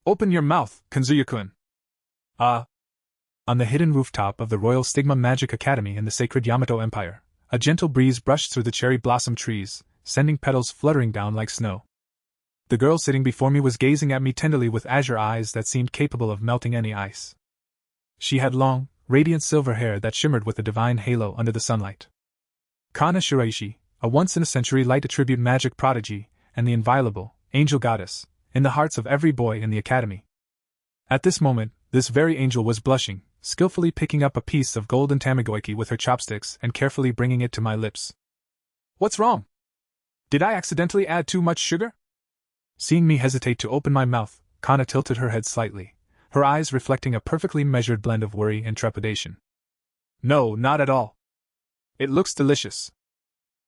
Open your mouth, Kanzuya-kun. On the hidden rooftop of the Royal Stigma Magic Academy in the sacred Yamato Empire, a gentle breeze brushed through the cherry blossom trees, sending petals fluttering down like snow. The girl sitting before me was gazing at me tenderly with azure eyes that seemed capable of melting any ice. She had long, radiant silver hair that shimmered with a divine halo under the sunlight. Kana Shiraishi, a once-in-a-century light attribute magic prodigy, and the inviolable, angel goddess, in the hearts of every boy in the academy. At this moment, this very angel was blushing, skillfully picking up a piece of golden tamagoyaki with her chopsticks and carefully bringing it to my lips. What's wrong? Did I accidentally add too much sugar? Seeing me hesitate to open my mouth, Kana tilted her head slightly, her eyes reflecting a perfectly measured blend of worry and trepidation. No, not at all. It looks delicious.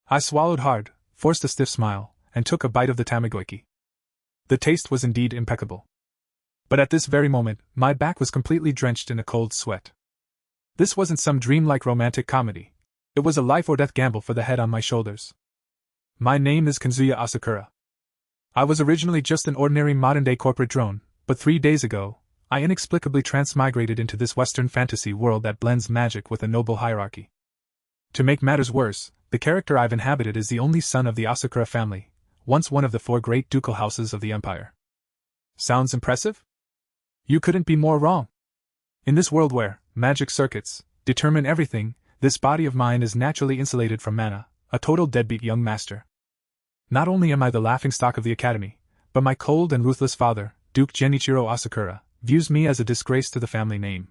I swallowed hard, forced a stiff smile, and took a bite of the tamagoyaki. The taste was indeed impeccable. But at this very moment, my back was completely drenched in a cold sweat. This wasn't some dreamlike romantic comedy. It was a life-or-death gamble for the head on my shoulders. My name is Kanzuya Asakura. I was originally just an ordinary modern-day corporate drone, but 3 days ago, I inexplicably transmigrated into this Western fantasy world that blends magic with a noble hierarchy. To make matters worse, the character I've inhabited is the only son of the Asakura family, once one of the 4 great ducal houses of the empire. Sounds impressive? You couldn't be more wrong. In this world where magic circuits determine everything, this body of mine is naturally insulated from mana, a total deadbeat young master. Not only am I the laughingstock of the academy, but my cold and ruthless father, Duke Genichiro Asakura, views me as a disgrace to the family name.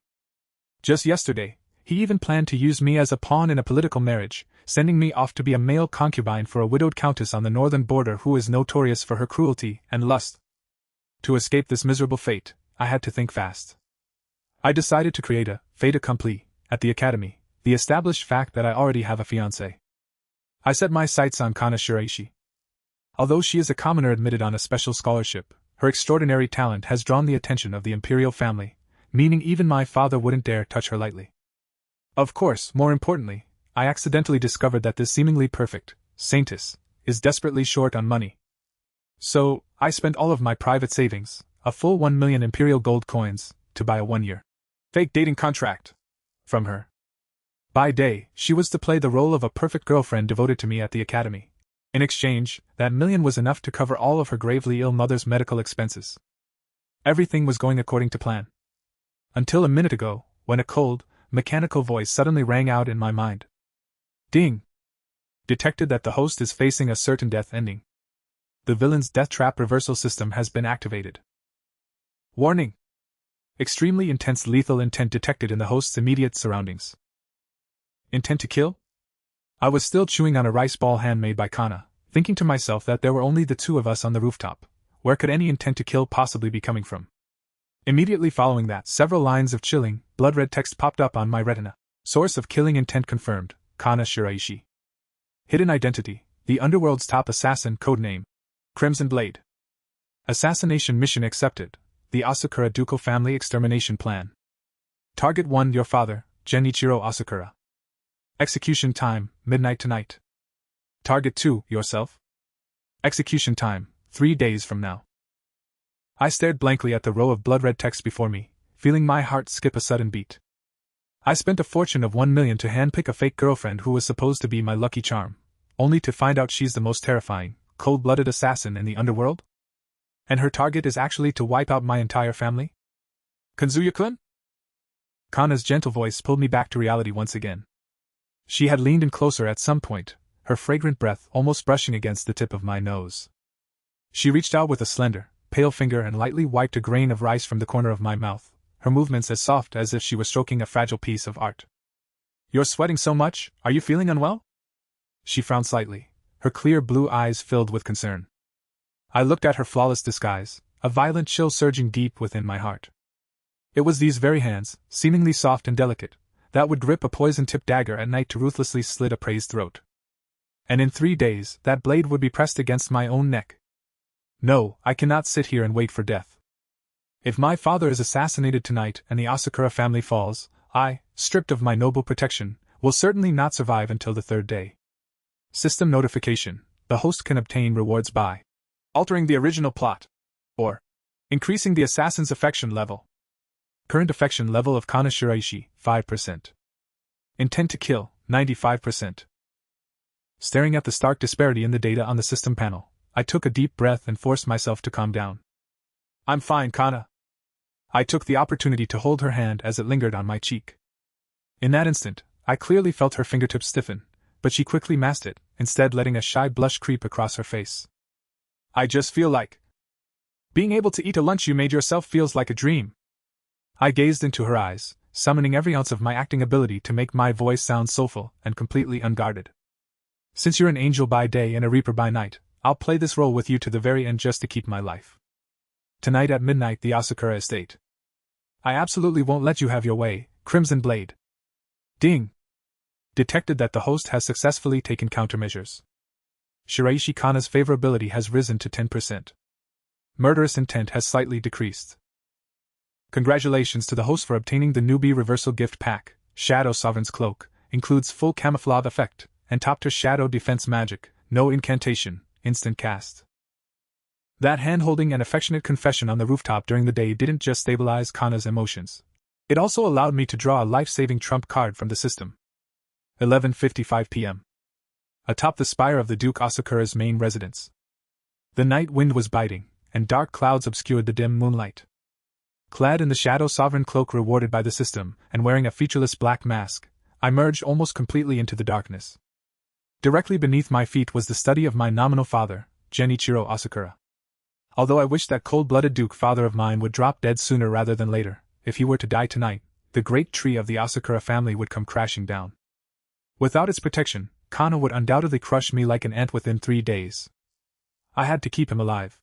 Just yesterday, he even planned to use me as a pawn in a political marriage, sending me off to be a male concubine for a widowed countess on the northern border who is notorious for her cruelty and lust. To escape this miserable fate, I had to think fast. I decided to create a fait accompli at the academy, the established fact that I already have a fiancé. I set my sights on Kana Shiraishi. Although she is a commoner admitted on a special scholarship, her extraordinary talent has drawn the attention of the imperial family, meaning even my father wouldn't dare touch her lightly. Of course, more importantly, I accidentally discovered that this seemingly perfect saintess is desperately short on money. So, I spent all of my private savings, a full 1 million imperial gold coins, to buy a 1-year fake dating contract from her. By day, she was to play the role of a perfect girlfriend devoted to me at the academy. In exchange, that million was enough to cover all of her gravely ill mother's medical expenses. Everything was going according to plan. Until a minute ago, when a cold, mechanical voice suddenly rang out in my mind. Ding! Detected that the host is facing a certain death ending. The villain's death trap reversal system has been activated. Warning! Extremely intense lethal intent detected in the host's immediate surroundings. Intent to kill? I was still chewing on a rice ball handmade by Kana, thinking to myself that there were only the 2 of us on the rooftop. Where could any intent to kill possibly be coming from? Immediately following that, several lines of chilling, blood-red text popped up on my retina. Source of killing intent confirmed, Kana Shiraishi. Hidden identity, the underworld's top assassin, codename Crimson Blade. Assassination mission accepted, the Asakura ducal family extermination plan. Target 1, your father, Genichiro Asakura. Execution time, midnight tonight. Target 2, yourself. Execution time, 3 days from now. I stared blankly at the row of blood-red text before me, feeling my heart skip a sudden beat. I spent a fortune of 1 million to handpick a fake girlfriend who was supposed to be my lucky charm, only to find out she's the most terrifying, cold-blooded assassin in the underworld? And her target is actually to wipe out my entire family? Kanzuya-kun? Kana's gentle voice pulled me back to reality once again. She had leaned in closer at some point, her fragrant breath almost brushing against the tip of my nose. She reached out with a slender, pale finger and lightly wiped a grain of rice from the corner of my mouth, her movements as soft as if she was stroking a fragile piece of art. You're sweating so much, are you feeling unwell? She frowned slightly, her clear blue eyes filled with concern. I looked at her flawless disguise, a violent chill surging deep within my heart. It was these very hands, seemingly soft and delicate, that would grip a poison-tipped dagger at night to ruthlessly slit a prey's throat. And in 3 days, that blade would be pressed against my own neck. No, I cannot sit here and wait for death. If my father is assassinated tonight and the Asakura family falls, I, stripped of my noble protection, will certainly not survive until the 3rd day. System notification: the host can obtain rewards by altering the original plot, or Increasing the assassin's affection level. Current affection level of Kana Shiraishi, 5%. Intent to kill, 95%. Staring at the stark disparity in the data on the system panel, I took a deep breath and forced myself to calm down. I'm fine, Kana. I took the opportunity to hold her hand as it lingered on my cheek. In that instant, I clearly felt her fingertips stiffen, but she quickly masked it, instead letting a shy blush creep across her face. I just feel like being able to eat a lunch you made yourself feels like a dream. I gazed into her eyes, summoning every ounce of my acting ability to make my voice sound soulful and completely unguarded. Since you're an angel by day and a reaper by night, I'll play this role with you to the very end just to keep my life. Tonight at midnight, the Asakura estate. I absolutely won't let you have your way, Crimson Blade. Ding! Detected that the host has successfully taken countermeasures. Shiraishi Kana's favorability has risen to 10%. Murderous intent has slightly decreased. Congratulations to the host for obtaining the newbie reversal gift pack. Shadow Sovereign's Cloak includes full camouflage effect and top-tier shadow defense magic, no incantation, instant cast. That hand-holding and affectionate confession on the rooftop during the day didn't just stabilize Kana's emotions. It also allowed me to draw a life-saving trump card from the system. 11:55 p.m. Atop the spire of the Duke Asakura's main residence. The night wind was biting, and dark clouds obscured the dim moonlight. Clad in the Shadow Sovereign cloak rewarded by the system, and wearing a featureless black mask, I merged almost completely into the darkness. Directly beneath my feet was the study of my nominal father, Genichiro Asakura. Although I wished that cold-blooded Duke father of mine would drop dead sooner rather than later, if he were to die tonight, the great tree of the Asakura family would come crashing down. Without its protection, Kana would undoubtedly crush me like an ant within 3 days. I had to keep him alive.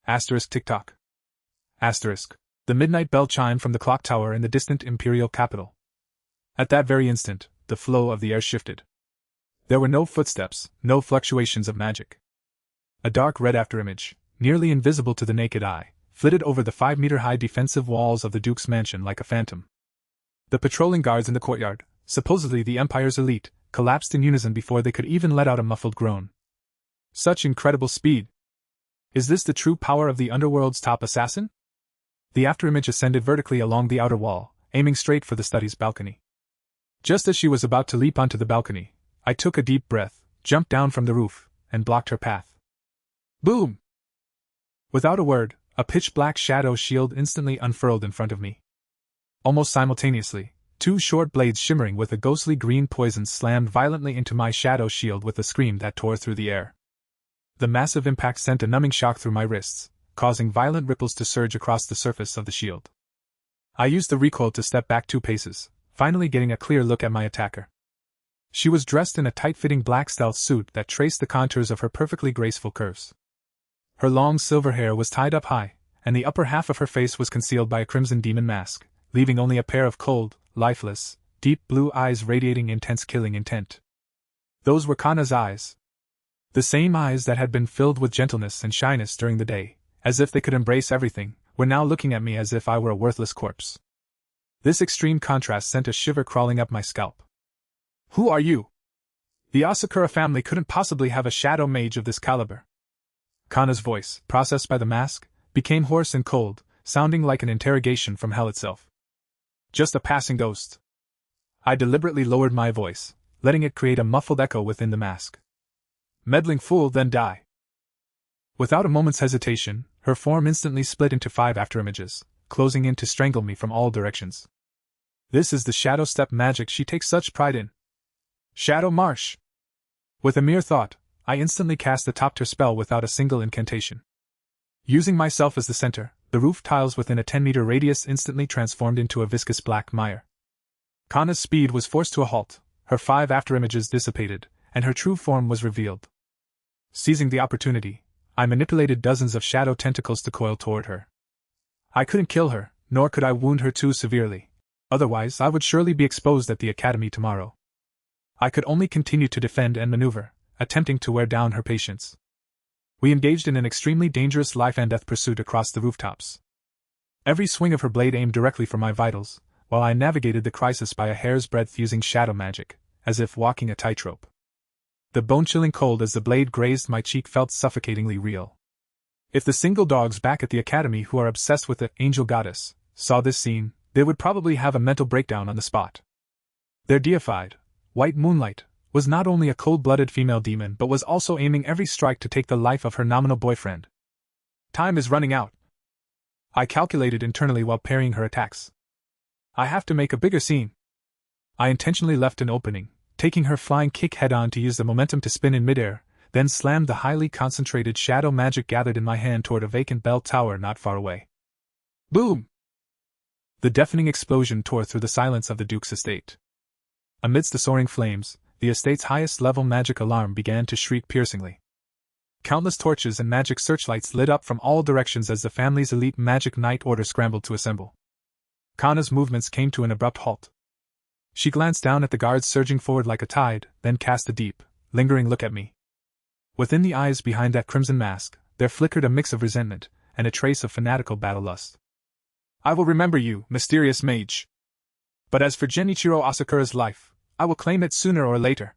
Asterisk tick-tock. Asterisk. The midnight bell chimed from the clock tower in the distant imperial capital. At that very instant, the flow of the air shifted. There were no footsteps, no fluctuations of magic. A dark red afterimage, nearly invisible to the naked eye, flitted over the 5-meter-high defensive walls of the Duke's mansion like a phantom. The patrolling guards in the courtyard, supposedly the Empire's elite, collapsed in unison before they could even let out a muffled groan. Such incredible speed! Is this the true power of the underworld's top assassin? The afterimage ascended vertically along the outer wall, aiming straight for the study's balcony. Just as she was about to leap onto the balcony, I took a deep breath, jumped down from the roof, and blocked her path. Boom! Without a word, a pitch-black shadow shield instantly unfurled in front of me. Almost simultaneously, 2 short blades shimmering with a ghostly green poison slammed violently into my shadow shield with a scream that tore through the air. The massive impact sent a numbing shock through my wrists, causing violent ripples to surge across the surface of the shield. I used the recoil to step back 2 paces, finally getting a clear look at my attacker. She was dressed in a tight-fitting black stealth suit that traced the contours of her perfectly graceful curves. Her long silver hair was tied up high, and the upper half of her face was concealed by a crimson demon mask, leaving only a pair of cold, lifeless, deep blue eyes radiating intense killing intent. Those were Kana's eyes. The same eyes that had been filled with gentleness and shyness during the day, as if they could embrace everything, were now looking at me as if I were a worthless corpse. This extreme contrast sent a shiver crawling up my scalp. Who are you? The Asakura family couldn't possibly have a shadow mage of this caliber. Kana's voice, processed by the mask, became hoarse and cold, sounding like an interrogation from hell itself. Just a passing ghost. I deliberately lowered my voice, letting it create a muffled echo within the mask. Meddling fool, then die. Without a moment's hesitation, her form instantly split into 5 afterimages, closing in to strangle me from all directions. This is the shadow step magic she takes such pride in. Shadow Marsh! With a mere thought, I instantly cast the top-tier spell without a single incantation. Using myself as the center, the roof tiles within a 10-meter radius instantly transformed into a viscous black mire. Kana's speed was forced to a halt, her 5 afterimages dissipated, and her true form was revealed. Seizing the opportunity, I manipulated dozens of shadow tentacles to coil toward her. I couldn't kill her, nor could I wound her too severely. Otherwise, I would surely be exposed at the academy tomorrow. I could only continue to defend and maneuver, attempting to wear down her patience. We engaged in an extremely dangerous life-and-death pursuit across the rooftops. Every swing of her blade aimed directly for my vitals, while I navigated the crisis by a hair's breadth using shadow magic, as if walking a tightrope. The bone-chilling cold as the blade grazed my cheek felt suffocatingly real. If the single dogs back at the academy who are obsessed with the angel goddess saw this scene, they would probably have a mental breakdown on the spot. Their deified, white moonlight, was not only a cold-blooded female demon but was also aiming every strike to take the life of her nominal boyfriend. Time is running out, I calculated internally while parrying her attacks. I have to make a bigger scene. I intentionally left an opening, taking her flying kick head-on to use the momentum to spin in midair, then slammed the highly concentrated shadow magic gathered in my hand toward a vacant bell tower not far away. Boom! The deafening explosion tore through the silence of the Duke's estate. Amidst the soaring flames, the estate's highest-level magic alarm began to shriek piercingly. Countless torches and magic searchlights lit up from all directions as the family's elite magic knight order scrambled to assemble. Kana's movements came to an abrupt halt. She glanced down at the guards surging forward like a tide, then cast a deep, lingering look at me. Within the eyes behind that crimson mask, there flickered a mix of resentment and a trace of fanatical battle lust. I will remember you, mysterious mage. But as for Genichiro Asakura's life, I will claim it sooner or later.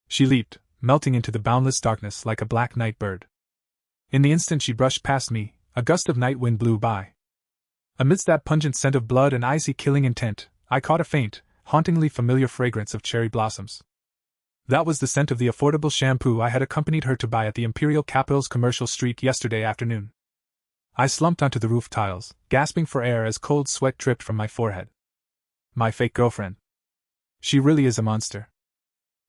She leaped, melting into the boundless darkness like a black night bird. In the instant she brushed past me, a gust of night wind blew by. Amidst that pungent scent of blood and icy killing intent, I caught a faint, hauntingly familiar fragrance of cherry blossoms. That was the scent of the affordable shampoo I had accompanied her to buy at the Imperial Capital's commercial street yesterday afternoon. I slumped onto the roof tiles, gasping for air as cold sweat dripped from my forehead. My fake girlfriend. She really is a monster.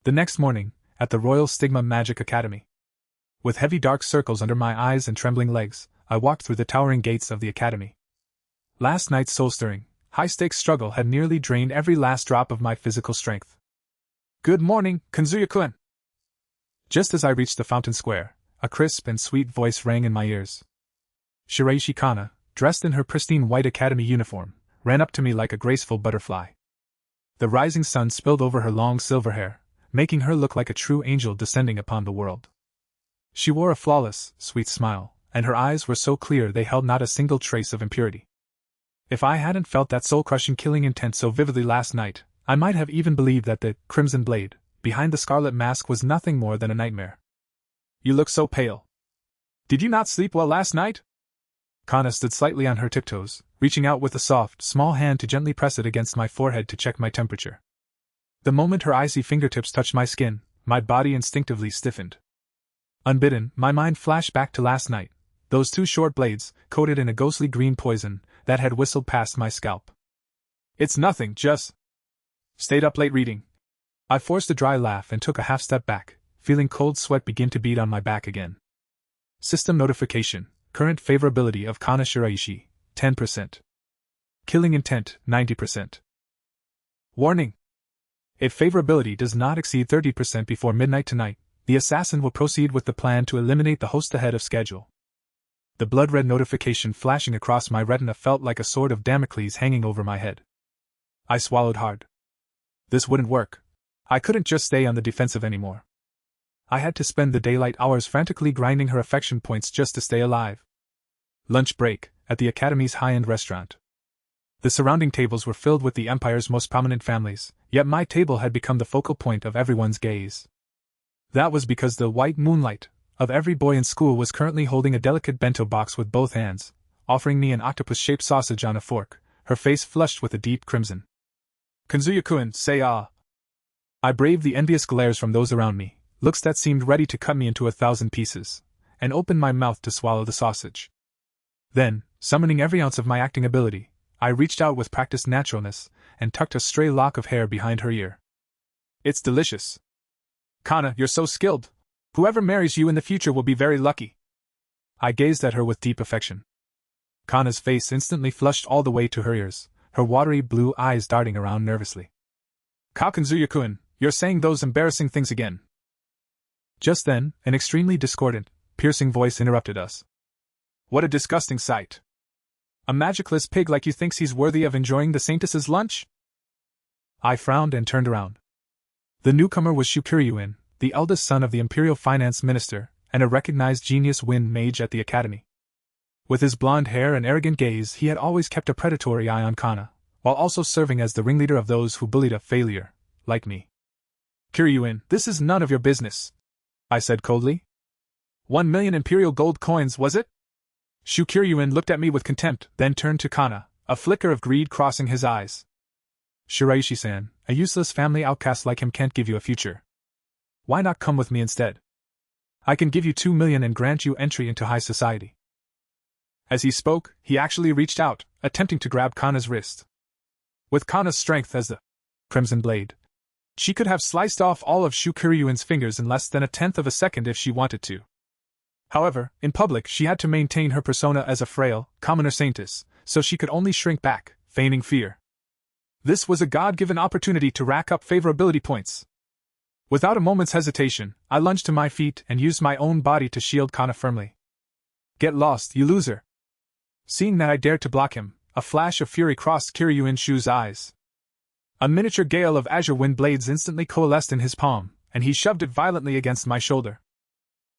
The next morning, at the Royal Stigma Magic Academy. With heavy dark circles under my eyes and trembling legs, I walked through the towering gates of the academy. Last night's soul-stirring, high-stakes struggle had nearly drained every last drop of my physical strength. Good morning, Kanzuya-kun! Just as I reached the fountain square, a crisp and sweet voice rang in my ears. Shiraishi Kana, dressed in her pristine white academy uniform, ran up to me like a graceful butterfly. The rising sun spilled over her long silver hair, making her look like a true angel descending upon the world. She wore a flawless, sweet smile, and her eyes were so clear they held not a single trace of impurity. If I hadn't felt that soul-crushing killing intent so vividly last night, I might have even believed that the crimson blade behind the scarlet mask was nothing more than a nightmare. You look so pale. Did you not sleep well last night? Kana stood slightly on her tiptoes, reaching out with a soft, small hand to gently press it against my forehead to check my temperature. The moment her icy fingertips touched my skin, my body instinctively stiffened. Unbidden, my mind flashed back to last night, those two short blades, coated in a ghostly green poison, that had whistled past my scalp. It's nothing, just... Stayed up late reading. I forced a dry laugh and took a half step back, feeling cold sweat begin to beat on my back again. System notification, current favorability of Kana Shiraishi, 10%. Killing intent, 90%. Warning! If favorability does not exceed 30% before midnight tonight, the assassin will proceed with the plan to eliminate the host ahead of schedule. The blood-red notification flashing across my retina felt like a sword of Damocles hanging over my head. I swallowed hard. This wouldn't work. I couldn't just stay on the defensive anymore. I had to spend the daylight hours frantically grinding her affection points just to stay alive. Lunch break, at the Academy's high-end restaurant. The surrounding tables were filled with the Empire's most prominent families, yet my table had become the focal point of everyone's gaze. That was because the white moonlight of every boy in school was currently holding a delicate bento box with both hands, offering me an octopus-shaped sausage on a fork, her face flushed with a deep crimson. Kanzuya-kun, say ah. I braved the envious glares from those around me, looks that seemed ready to cut me into 1,000 pieces, and opened my mouth to swallow the sausage. Then, summoning every ounce of my acting ability, I reached out with practiced naturalness and tucked a stray lock of hair behind her ear. It's delicious. Kana, you're so skilled. Whoever marries you in the future will be very lucky. I gazed at her with deep affection. Kana's face instantly flushed all the way to her ears, her watery blue eyes darting around nervously. Kanzuya-kun, you're saying those embarrassing things again. Just then, an extremely discordant, piercing voice interrupted us. What a disgusting sight. A magicless pig like you thinks he's worthy of enjoying the Saintess's lunch? I frowned and turned around. The newcomer was Shukuryuin, the eldest son of the Imperial Finance Minister, and a recognized genius wind mage at the Academy. With his blonde hair and arrogant gaze, he had always kept a predatory eye on Kana, while also serving as the ringleader of those who bullied a failure, like me. Kuryuin, this is none of your business, I said coldly. 1,000,000 imperial gold coins, was it? Shukiryuin looked at me with contempt, then turned to Kana, a flicker of greed crossing his eyes. Shiraishi-san, a useless family outcast like him can't give you a future. Why not come with me instead? I can give you 2,000,000 and grant you entry into high society. As he spoke, he actually reached out, attempting to grab Kana's wrist. With Kana's strength as the Crimson Blade, she could have sliced off all of Shukiryuin's fingers in less than a tenth of a second if she wanted to. However, in public she had to maintain her persona as a frail, commoner saintess, so she could only shrink back, feigning fear. This was a God-given opportunity to rack up favorability points. Without a moment's hesitation, I lunged to my feet and used my own body to shield Kana firmly. Get lost, you loser! Seeing that I dared to block him, a flash of fury crossed Kiryuinshu's eyes. A miniature gale of azure wind blades instantly coalesced in his palm, and he shoved it violently against my shoulder.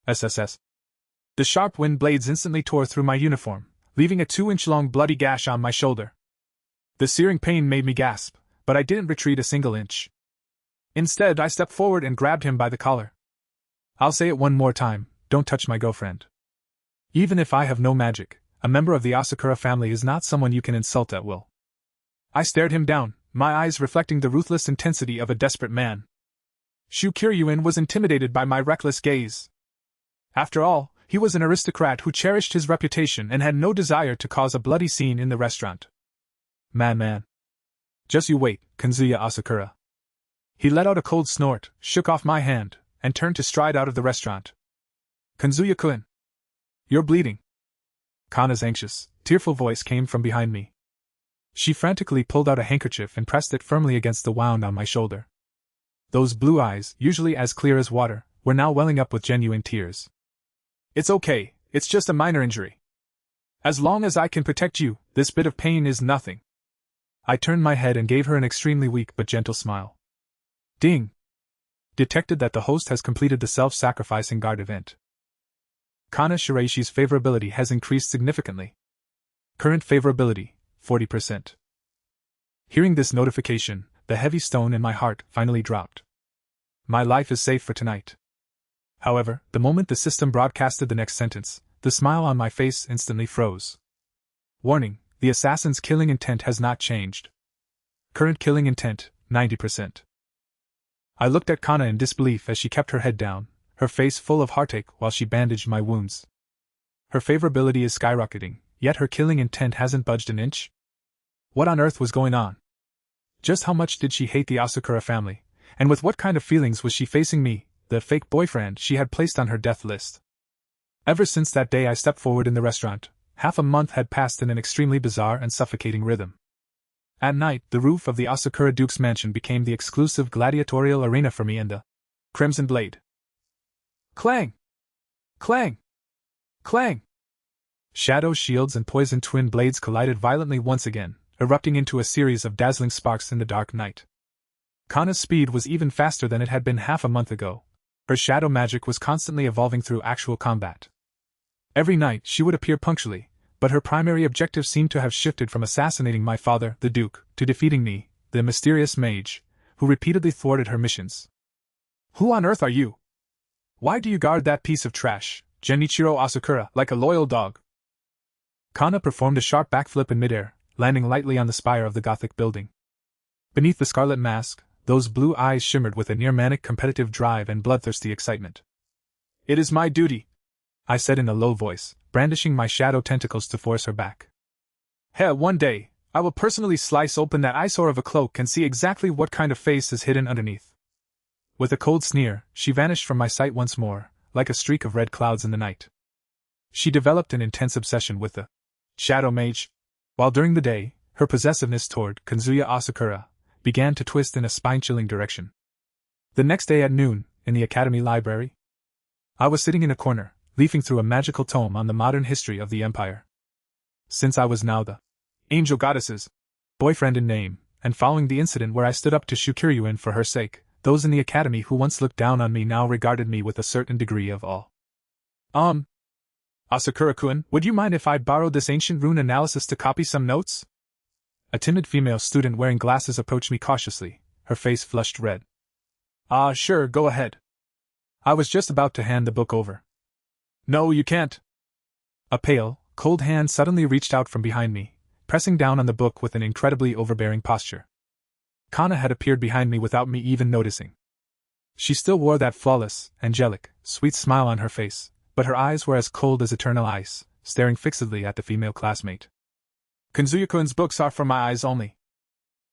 SSS. The sharp wind blades instantly tore through my uniform, leaving a 2-inch-long bloody gash on my shoulder. The searing pain made me gasp, but I didn't retreat a single inch. Instead, I stepped forward and grabbed him by the collar. I'll say it one more time, don't touch my girlfriend. Even if I have no magic, a member of the Asakura family is not someone you can insult at will. I stared him down, my eyes reflecting the ruthless intensity of a desperate man. Shukiryuin was intimidated by my reckless gaze. After all, he was an aristocrat who cherished his reputation and had no desire to cause a bloody scene in the restaurant. Man. Just you wait, Kanzuya Asakura. He let out a cold snort, shook off my hand, and turned to stride out of the restaurant. Kanzuya-kun. You're bleeding. Kana's anxious, tearful voice came from behind me. She frantically pulled out a handkerchief and pressed it firmly against the wound on my shoulder. Those blue eyes, usually as clear as water, were now welling up with genuine tears. It's okay, it's just a minor injury. As long as I can protect you, this bit of pain is nothing. I turned my head and gave her an extremely weak but gentle smile. Ding! Detected that the host has completed the self-sacrificing guard event. Kana Shiraishi's favorability has increased significantly. Current favorability, 40%. Hearing this notification, the heavy stone in my heart finally dropped. My life is safe for tonight. However, the moment the system broadcasted the next sentence, the smile on my face instantly froze. Warning, the assassin's killing intent has not changed. Current killing intent, 90%. I looked at Kana in disbelief as she kept her head down, her face full of heartache while she bandaged my wounds. Her favorability is skyrocketing, yet her killing intent hasn't budged an inch? What on earth was going on? Just how much did she hate the Asakura family, and with what kind of feelings was she facing me, the fake boyfriend she had placed on her death list? Ever since that day I stepped forward in the restaurant, half a month had passed in an extremely bizarre and suffocating rhythm. At night, the roof of the Asakura Duke's mansion became the exclusive gladiatorial arena for me and the Crimson Blade. Clang! Clang! Clang! Shadow shields and poison twin blades collided violently once again, erupting into a series of dazzling sparks in the dark night. Kana's speed was even faster than it had been half a month ago. Her shadow magic was constantly evolving through actual combat. Every night she would appear punctually, but her primary objective seemed to have shifted from assassinating my father, the Duke, to defeating me, the mysterious mage, who repeatedly thwarted her missions. Who on earth are you? Why do you guard that piece of trash, Genichiro Asakura, like a loyal dog? Kana performed a sharp backflip in midair, landing lightly on the spire of the Gothic building. Beneath the scarlet mask, those blue eyes shimmered with a near-manic competitive drive and bloodthirsty excitement. It is my duty, I said in a low voice, brandishing my shadow tentacles to force her back. One day, I will personally slice open that eyesore of a cloak and see exactly what kind of face is hidden underneath. With a cold sneer, she vanished from my sight once more, like a streak of red clouds in the night. She developed an intense obsession with the Shadow Mage, while during the day, her possessiveness toward Kanzuya Asakura began to twist in a spine-chilling direction. The next day at noon, in the Academy Library, I was sitting in a corner, leafing through a magical tome on the modern history of the Empire. Since I was now the Angel Goddess's boyfriend in name, and following the incident where I stood up to Shukiryuin for her sake, those in the Academy who once looked down on me now regarded me with a certain degree of awe. Asakura-kun, would you mind if I borrowed this ancient rune analysis to copy some notes? A timid female student wearing glasses approached me cautiously, her face flushed red. Sure, go ahead. I was just about to hand the book over. No, you can't. A pale, cold hand suddenly reached out from behind me, pressing down on the book with an incredibly overbearing posture. Kana had appeared behind me without me even noticing. She still wore that flawless, angelic, sweet smile on her face, but her eyes were as cold as eternal ice, staring fixedly at the female classmate. Kanzuya-kun's books are for my eyes only.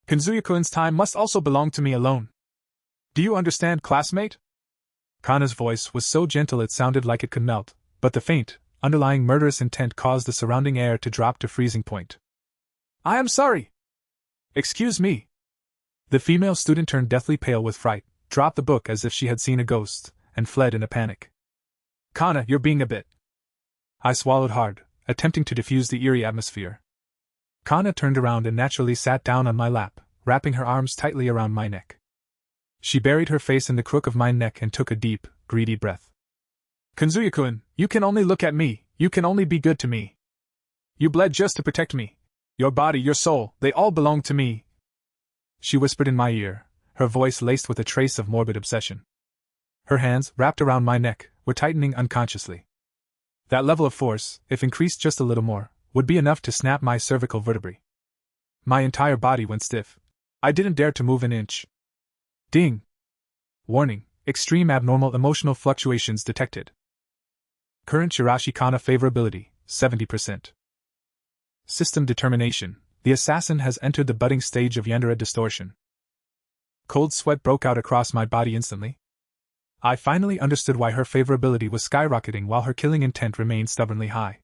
Kanzuya-kun's time must also belong to me alone. Do you understand, classmate? Kana's voice was so gentle it sounded like it could melt, but the faint, underlying murderous intent caused the surrounding air to drop to freezing point. I am sorry! Excuse me! The female student turned deathly pale with fright, dropped the book as if she had seen a ghost, and fled in a panic. Kana, you're being a bit. I swallowed hard, attempting to diffuse the eerie atmosphere. Kana turned around and naturally sat down on my lap, wrapping her arms tightly around my neck. She buried her face in the crook of my neck and took a deep, greedy breath. Kanzuya-kun, you can only look at me, you can only be good to me. You bled just to protect me. Your body, your soul, they all belong to me. She whispered in my ear, her voice laced with a trace of morbid obsession. Her hands, wrapped around my neck, were tightening unconsciously. That level of force, if increased just a little more, would be enough to snap my cervical vertebrae. My entire body went stiff. I didn't dare to move an inch. Ding! Warning, extreme abnormal emotional fluctuations detected. Current Shirashi Kana favorability, 70%. System determination, the assassin has entered the budding stage of Yandere distortion. Cold sweat broke out across my body instantly. I finally understood why her favorability was skyrocketing while her killing intent remained stubbornly high.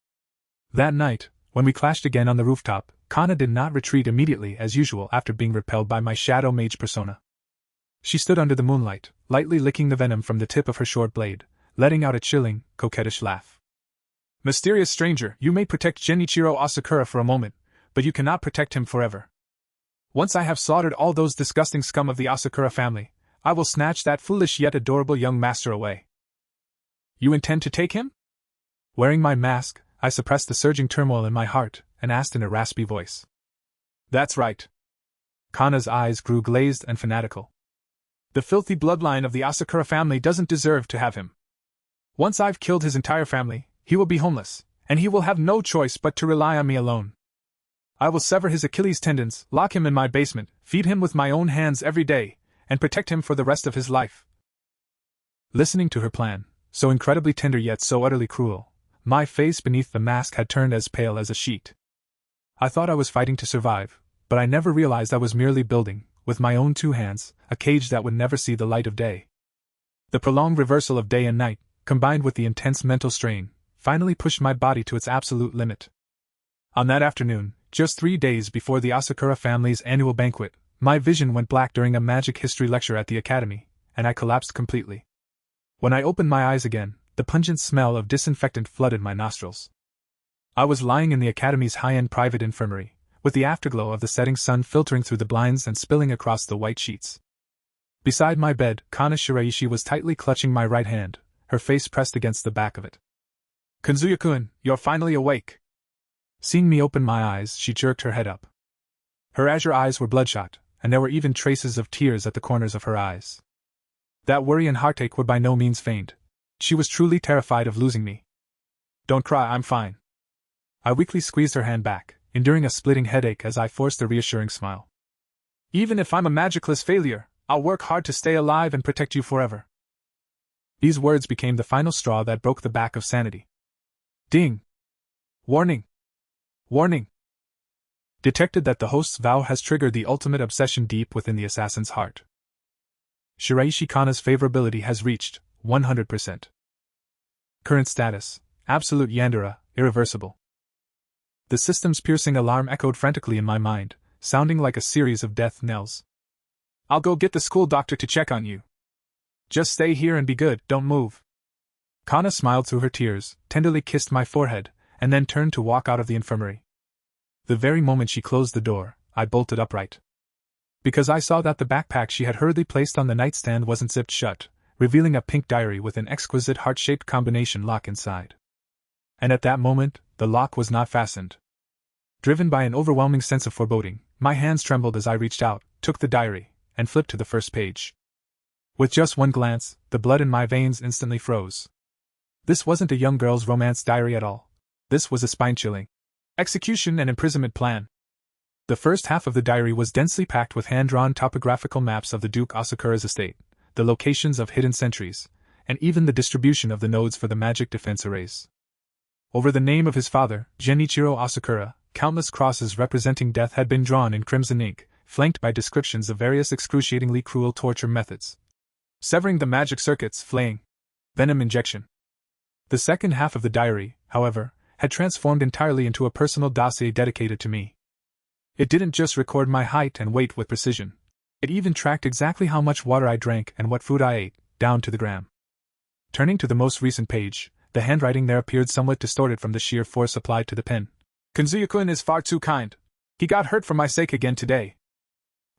That night, when we clashed again on the rooftop, Kana did not retreat immediately as usual after being repelled by my shadow mage persona. She stood under the moonlight, lightly licking the venom from the tip of her short blade, letting out a chilling, coquettish laugh. Mysterious stranger, you may protect Genichiro Asakura for a moment, but you cannot protect him forever. Once I have slaughtered all those disgusting scum of the Asakura family, I will snatch that foolish yet adorable young master away. You intend to take him? Wearing my mask, I suppressed the surging turmoil in my heart, and asked in a raspy voice. That's right. Kana's eyes grew glazed and fanatical. The filthy bloodline of the Asakura family doesn't deserve to have him. Once I've killed his entire family, he will be homeless, and he will have no choice but to rely on me alone. I will sever his Achilles tendons, lock him in my basement, feed him with my own hands every day, and protect him for the rest of his life. Listening to her plan, so incredibly tender yet so utterly cruel, my face beneath the mask had turned as pale as a sheet. I thought I was fighting to survive, but I never realized I was merely building, with my own two hands, a cage that would never see the light of day. The prolonged reversal of day and night, combined with the intense mental strain, finally pushed my body to its absolute limit. On that afternoon, just 3 days before the Asakura family's annual banquet, my vision went black during a magic history lecture at the academy, and I collapsed completely. When I opened my eyes again, the pungent smell of disinfectant flooded my nostrils. I was lying in the academy's high-end private infirmary, with the afterglow of the setting sun filtering through the blinds and spilling across the white sheets. Beside my bed, Kana Shiraishi was tightly clutching my right hand, her face pressed against the back of it. Kanzuya-kun, you're finally awake. Seeing me open my eyes, she jerked her head up. Her azure eyes were bloodshot, and there were even traces of tears at the corners of her eyes. That worry and heartache were by no means feigned. She was truly terrified of losing me. Don't cry, I'm fine. I weakly squeezed her hand back, enduring a splitting headache as I forced a reassuring smile. Even if I'm a magicless failure, I'll work hard to stay alive and protect you forever. These words became the final straw that broke the back of sanity. Ding! Warning! Warning! Detected that the host's vow has triggered the ultimate obsession deep within the assassin's heart. Shiraishi Kana's favorability has reached 100%. Current status: absolute Yandere, irreversible. The system's piercing alarm echoed frantically in my mind, sounding like a series of death knells. I'll go get the school doctor to check on you. Just stay here and be good, don't move. Kana smiled through her tears, tenderly kissed my forehead, and then turned to walk out of the infirmary. The very moment she closed the door, I bolted upright. Because I saw that the backpack she had hurriedly placed on the nightstand wasn't zipped shut, revealing a pink diary with an exquisite heart-shaped combination lock inside. And at that moment, the lock was not fastened. Driven by an overwhelming sense of foreboding, my hands trembled as I reached out, took the diary, and flipped to the first page. With just one glance, the blood in my veins instantly froze. This wasn't a young girl's romance diary at all. This was a spine-chilling execution and imprisonment plan. The first half of the diary was densely packed with hand-drawn topographical maps of the Duke Asakura's estate, the locations of hidden sentries, and even the distribution of the nodes for the magic defense arrays. Over the name of his father, Genichiro Asakura, countless crosses representing death had been drawn in crimson ink, flanked by descriptions of various excruciatingly cruel torture methods. Severing the magic circuits, flaying, venom injection. The second half of the diary, however, had transformed entirely into a personal dossier dedicated to me. It didn't just record my height and weight with precision. It even tracked exactly how much water I drank and what food I ate, down to the gram. Turning to the most recent page, the handwriting there appeared somewhat distorted from the sheer force applied to the pen. Kanzuya-kun is far too kind. He got hurt for my sake again today.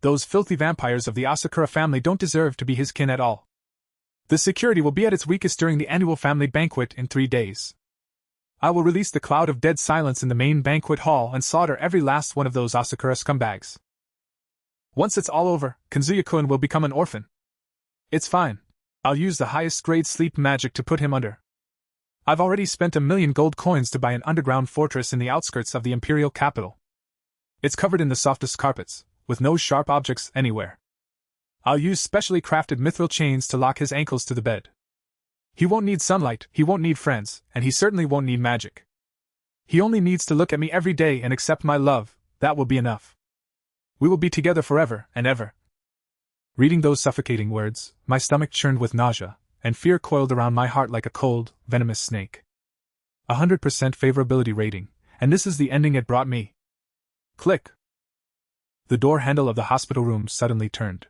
Those filthy vampires of the Asakura family don't deserve to be his kin at all. The security will be at its weakest during the annual family banquet in 3 days. I will release the cloud of dead silence in the main banquet hall and slaughter every last one of those Asakura scumbags. Once it's all over, Kanzuya-kun will become an orphan. It's fine. I'll use the highest grade sleep magic to put him under. I've already spent 1,000,000 gold coins to buy an underground fortress in the outskirts of the imperial capital. It's covered in the softest carpets, with no sharp objects anywhere. I'll use specially crafted mithril chains to lock his ankles to the bed. He won't need sunlight, he won't need friends, and he certainly won't need magic. He only needs to look at me every day and accept my love, that will be enough. We will be together forever and ever. Reading those suffocating words, my stomach churned with nausea, and fear coiled around my heart like a cold, venomous snake. 100% favorability rating, and this is the ending it brought me. Click. The door handle of the hospital room suddenly turned.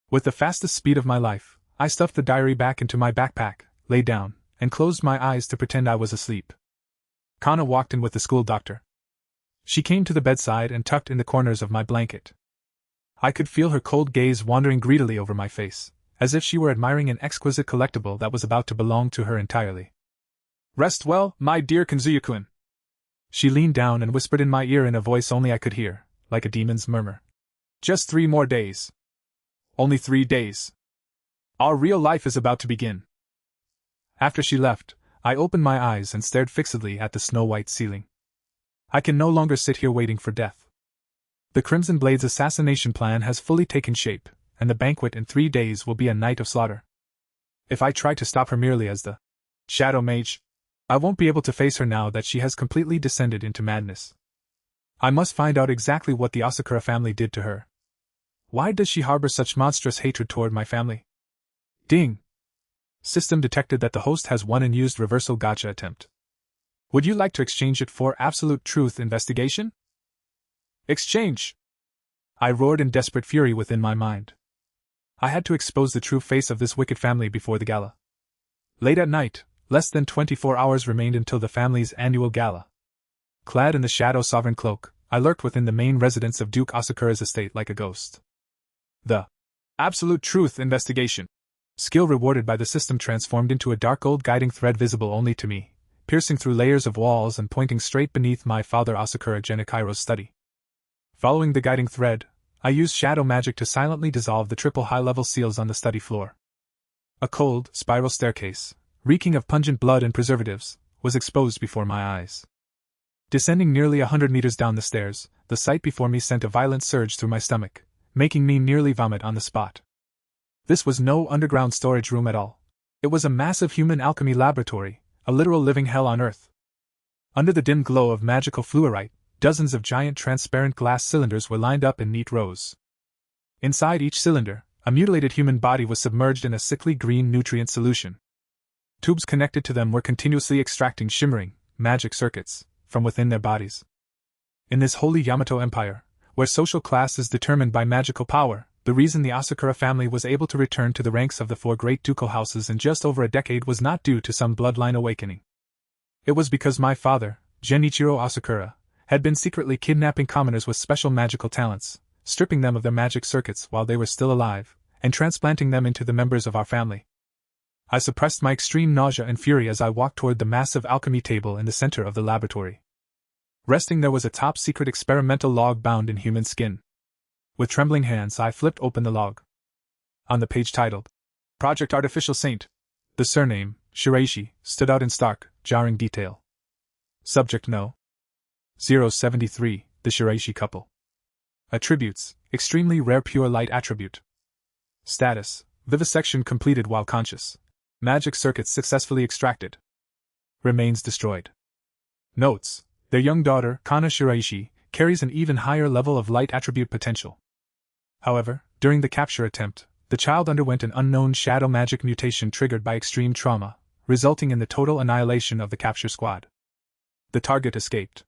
With the fastest speed of my life, I stuffed the diary back into my backpack, lay down, and closed my eyes to pretend I was asleep. Kana walked in with the school doctor. She came to the bedside and tucked in the corners of my blanket. I could feel her cold gaze wandering greedily over my face, as if she were admiring an exquisite collectible that was about to belong to her entirely. Rest well, my dear Kanzuya-kun. She leaned down and whispered in my ear in a voice only I could hear, like a demon's murmur. Just 3 more days. Only 3 days. Our real life is about to begin. After she left, I opened my eyes and stared fixedly at the snow-white ceiling. I can no longer sit here waiting for death. The Crimson Blade's assassination plan has fully taken shape, and the banquet in 3 days will be a night of slaughter. If I try to stop her merely as the Shadow Mage, I won't be able to face her now that she has completely descended into madness. I must find out exactly what the Asakura family did to her. Why does she harbor such monstrous hatred toward my family? Ding! System detected that the host has won and used reversal gotcha attempt. Would you like to exchange it for absolute truth investigation? Exchange! I roared in desperate fury within my mind. I had to expose the true face of this wicked family before the gala. Late at night, less than 24 hours remained until the family's annual gala. Clad in the Shadow Sovereign cloak, I lurked within the main residence of Duke Asakura's estate like a ghost. The absolute truth investigation skill rewarded by the system transformed into a dark gold guiding thread visible only to me, piercing through layers of walls and pointing straight beneath my father Asakura Genichiro's study. Following the guiding thread, I used shadow magic to silently dissolve the triple high-level seals on the study floor. A cold, spiral staircase, reeking of pungent blood and preservatives, was exposed before my eyes. Descending nearly 100 meters down the stairs, the sight before me sent a violent surge through my stomach, making me nearly vomit on the spot. This was no underground storage room at all. It was a massive human alchemy laboratory, a literal living hell on Earth. Under the dim glow of magical fluorite, dozens of giant transparent glass cylinders were lined up in neat rows. Inside each cylinder, a mutilated human body was submerged in a sickly green nutrient solution. Tubes connected to them were continuously extracting shimmering, magic circuits from within their bodies. In this Holy Yamato Empire, where social class is determined by magical power, the reason the Asakura family was able to return to the ranks of the 4 great ducal houses in just over a decade was not due to some bloodline awakening. It was because my father, Genichiro Asakura, had been secretly kidnapping commoners with special magical talents, stripping them of their magic circuits while they were still alive, and transplanting them into the members of our family. I suppressed my extreme nausea and fury as I walked toward the massive alchemy table in the center of the laboratory. Resting there was a top-secret experimental log bound in human skin. With trembling hands I flipped open the log. On the page titled, Project Artificial Saint, the surname, Shiraishi, stood out in stark, jarring detail. Subject No. 073, the Shiraishi couple. Attributes, extremely rare pure light attribute. Status, vivisection completed while conscious. Magic circuits successfully extracted. Remains destroyed. Notes, their young daughter, Kana Shiraishi, carries an even higher level of light attribute potential. However, during the capture attempt, the child underwent an unknown shadow magic mutation triggered by extreme trauma, resulting in the total annihilation of the capture squad. The target escaped.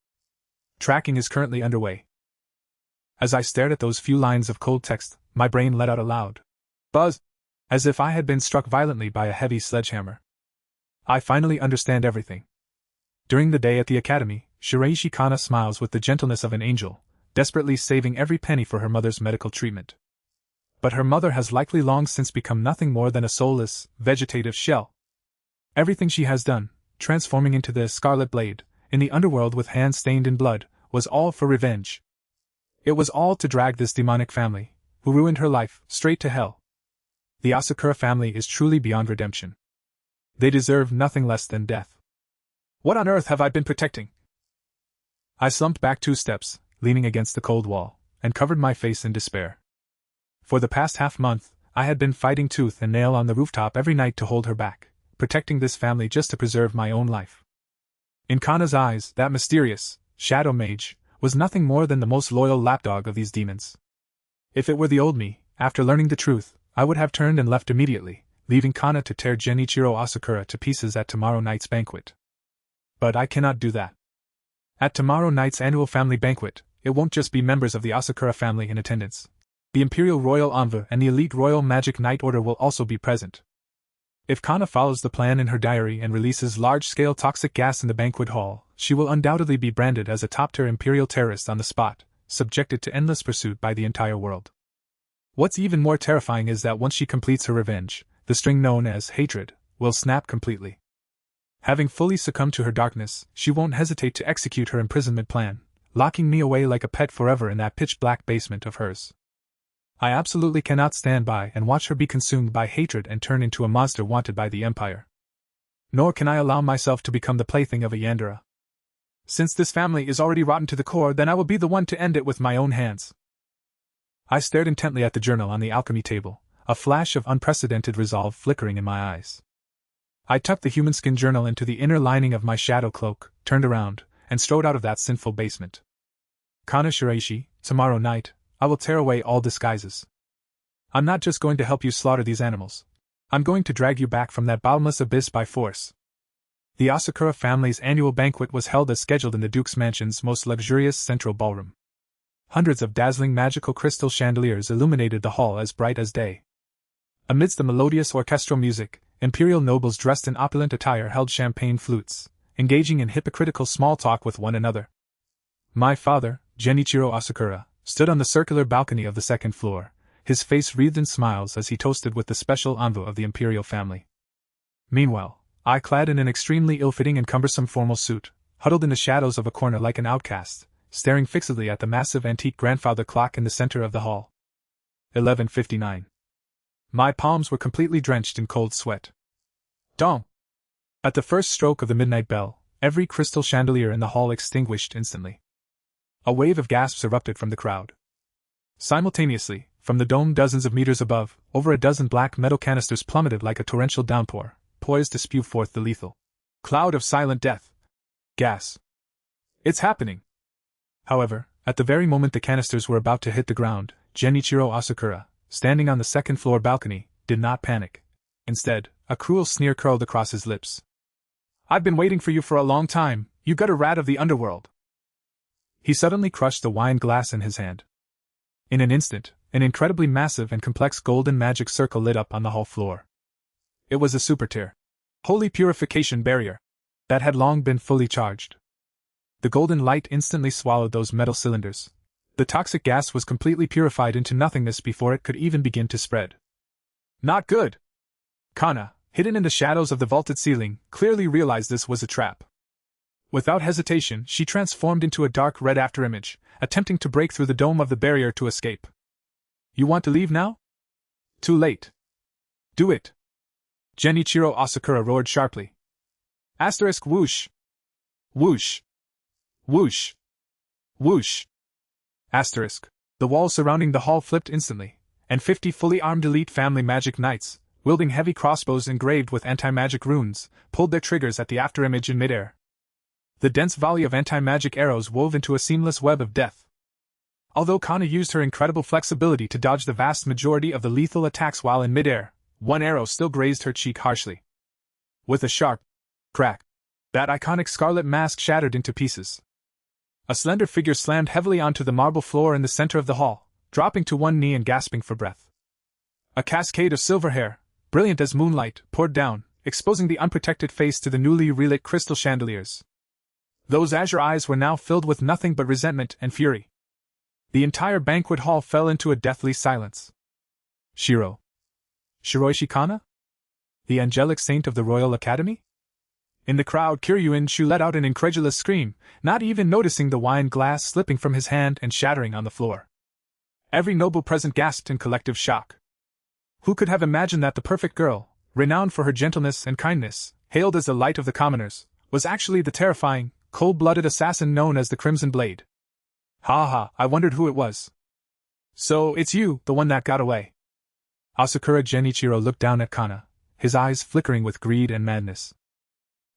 Tracking is currently underway. As I stared at those few lines of cold text, my brain let out a loud buzz, as if I had been struck violently by a heavy sledgehammer. I finally understand everything. During the day at the academy, Shiraishi Kana smiles with the gentleness of an angel, desperately saving every penny for her mother's medical treatment. But her mother has likely long since become nothing more than a soulless, vegetative shell. Everything she has done, transforming into the Scarlet Blade, in the underworld with hands stained in blood, was all for revenge. It was all to drag this demonic family, who ruined her life, straight to hell. The Asakura family is truly beyond redemption. They deserve nothing less than death. What on earth have I been protecting? I slumped back 2 steps, leaning against the cold wall, and covered my face in despair. For the past half-month, I had been fighting tooth and nail on the rooftop every night to hold her back, protecting this family just to preserve my own life. In Kana's eyes, that mysterious, shadow mage, was nothing more than the most loyal lapdog of these demons. If it were the old me, after learning the truth, I would have turned and left immediately, leaving Kana to tear Genichiro Asakura to pieces at tomorrow night's banquet. But I cannot do that. At tomorrow night's annual family banquet, it won't just be members of the Asakura family in attendance. The Imperial Royal Envoy and the elite Royal Magic Knight Order will also be present. If Kana follows the plan in her diary and releases large-scale toxic gas in the banquet hall, she will undoubtedly be branded as a top-tier Imperial terrorist on the spot, subjected to endless pursuit by the entire world. What's even more terrifying is that once she completes her revenge, the string known as hatred will snap completely. Having fully succumbed to her darkness, she won't hesitate to execute her imprisonment plan, locking me away like a pet forever in that pitch-black basement of hers. I absolutely cannot stand by and watch her be consumed by hatred and turn into a monster wanted by the Empire. Nor can I allow myself to become the plaything of a Yandere. Since this family is already rotten to the core, then I will be the one to end it with my own hands. I stared intently at the journal on the alchemy table, a flash of unprecedented resolve flickering in my eyes. I tucked the human skin journal into the inner lining of my shadow cloak, turned around, and strode out of that sinful basement. Kana Shiraishi, tomorrow night, I will tear away all disguises. I'm not just going to help you slaughter these animals. I'm going to drag you back from that bottomless abyss by force. The Asakura family's annual banquet was held as scheduled in the Duke's mansion's most luxurious central ballroom. Hundreds of dazzling magical crystal chandeliers illuminated the hall as bright as day. Amidst the melodious orchestral music, imperial nobles dressed in opulent attire held champagne flutes, engaging in hypocritical small talk with one another. My father, Genichiro Asakura, stood on the circular balcony of the second floor, his face wreathed in smiles as he toasted with the special envoy of the imperial family. Meanwhile, I, clad in an extremely ill-fitting and cumbersome formal suit, huddled in the shadows of a corner like an outcast, staring fixedly at the massive antique grandfather clock in the center of the hall. 11:59. My palms were completely drenched in cold sweat. Dong! At the first stroke of the midnight bell, every crystal chandelier in the hall extinguished instantly. A wave of gasps erupted from the crowd. Simultaneously, from the dome dozens of meters above, over a dozen black metal canisters plummeted like a torrential downpour, poised to spew forth the lethal cloud of silent death. Gas. It's happening! However, at the very moment the canisters were about to hit the ground, Genichiro Asakura, standing on the second-floor balcony, did not panic. Instead, a cruel sneer curled across his lips. I've been waiting for you for a long time, you gutter rat of the underworld. He suddenly crushed the wine glass in his hand. In an instant, an incredibly massive and complex golden magic circle lit up on the hall floor. It was a super-tier, holy purification barrier that had long been fully charged. The golden light instantly swallowed those metal cylinders. The toxic gas was completely purified into nothingness before it could even begin to spread. Not good! Kana, hidden in the shadows of the vaulted ceiling, clearly realized this was a trap. Without hesitation, she transformed into a dark red afterimage, attempting to break through the dome of the barrier to escape. You want to leave now? Too late. Do it. Genichiro Asakura roared sharply. Asterisk whoosh! Whoosh! Whoosh! Whoosh! Asterisk. The walls surrounding the hall flipped instantly, and 50 fully armed elite family magic knights, wielding heavy crossbows engraved with anti-magic runes, pulled their triggers at the afterimage in midair. The dense volley of anti-magic arrows wove into a seamless web of death. Although Kana used her incredible flexibility to dodge the vast majority of the lethal attacks while in midair, one arrow still grazed her cheek harshly. With a sharp crack, that iconic scarlet mask shattered into pieces. A slender figure slammed heavily onto the marble floor in the center of the hall, dropping to one knee and gasping for breath. A cascade of silver hair, brilliant as moonlight, poured down, exposing the unprotected face to the newly relit crystal chandeliers. Those azure eyes were now filled with nothing but resentment and fury. The entire banquet hall fell into a deathly silence. Shiroishi Kana? The angelic saint of the Royal Academy? In the crowd, Kiryuin-shu let out an incredulous scream, not even noticing the wine glass slipping from his hand and shattering on the floor. Every noble present gasped in collective shock. Who could have imagined that the perfect girl, renowned for her gentleness and kindness, hailed as the light of the commoners, was actually the terrifying, cold-blooded assassin known as the Crimson Blade? Ha ha, I wondered who it was. So, it's you, the one that got away. Asakura Genichiro looked down at Kana, his eyes flickering with greed and madness.